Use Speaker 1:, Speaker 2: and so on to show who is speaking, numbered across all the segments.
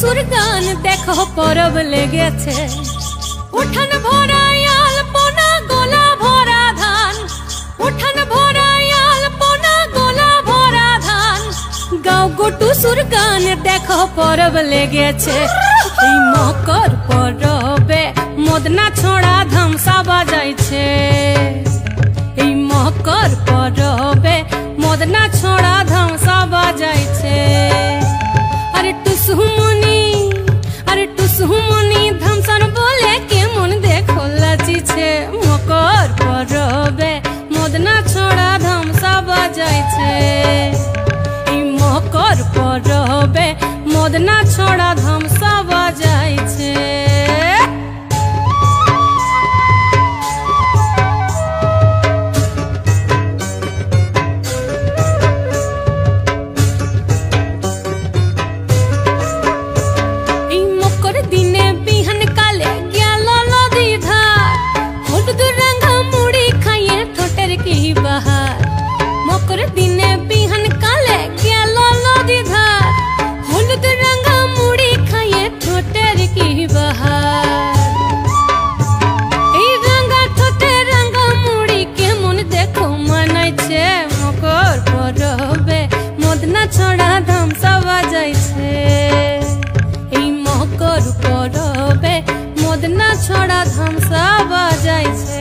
Speaker 1: টুসুর গান দেখো পরব লেগেছে। উঠান ভরা আলপনা গোলা ভরা ধান, উঠান ভরা আলপনা গোলা ভরা ধান। গাও গো টুসুর গান দেখো পরব লেগেছে। এই মকর পরবে মদনা ছোড়া ধামসা বাজাইছে। এই মকর পরবে মদনা ছোড়া ধামসা বাজাইছে। আরে টুসুমনি, আরে টুসুমনি ধামসান বলে কেমন দেখো লাচিছে। মকর পরবে মদনা ছোড়া ধামসা বাজাইছে। এই মকর পরবে মদনা ছোড়া ধামসা বাজাইছে। মকর দিনে বিহান কালে গেল নদী ধার, হলুদ রঙা মুড়ি খাইয়ে ঠোঁটের কি বাহার। এই রঙা ঠোঁটে রঙা মুড়ি কেমন দেখো মানাইছে। মকর পরবে মদনা ছোড়া ধামসা বাজাইছে। এই মকর পরবে মদনা ছোড়া ধামসা বাজাইছে।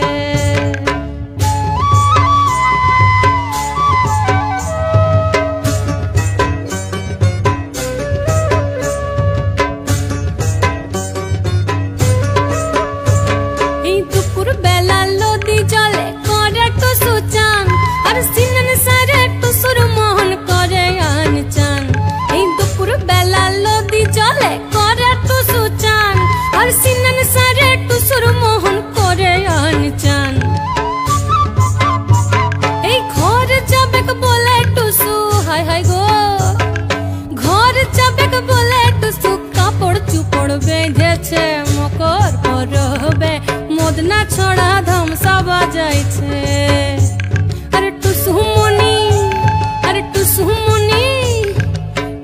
Speaker 1: বেঁধেছে মকর পরবে মদনা ছোড়া ধামসা বাজাইছে। আরে টুসুমনি, আরে টুসুমনি,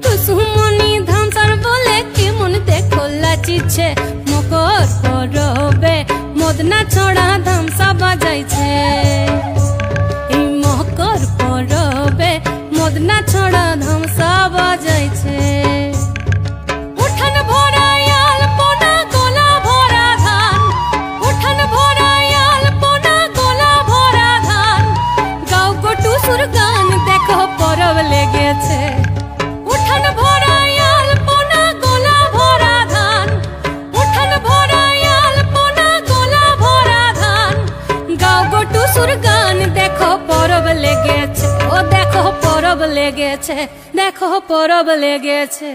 Speaker 1: টুসুমনি ধামসার বলে কেমন দেখো লাচিছে। মকর পরবে মদনা ছোড়া ধামসা বাজাইছে। এই মকর পরবে মদনা ছোড়া ধামসা বাজাইছে। পরব লেগেছে। উঠান ভরা আলপনা গোলা ভরা ধান, উঠান ভরা আলপনা গোলা ভরা ধান। গাও গো টুসুর গান দেখো পরব লেগেছে। ও দেখো পরব লেগেছে, দেখো পরব লেগেছে।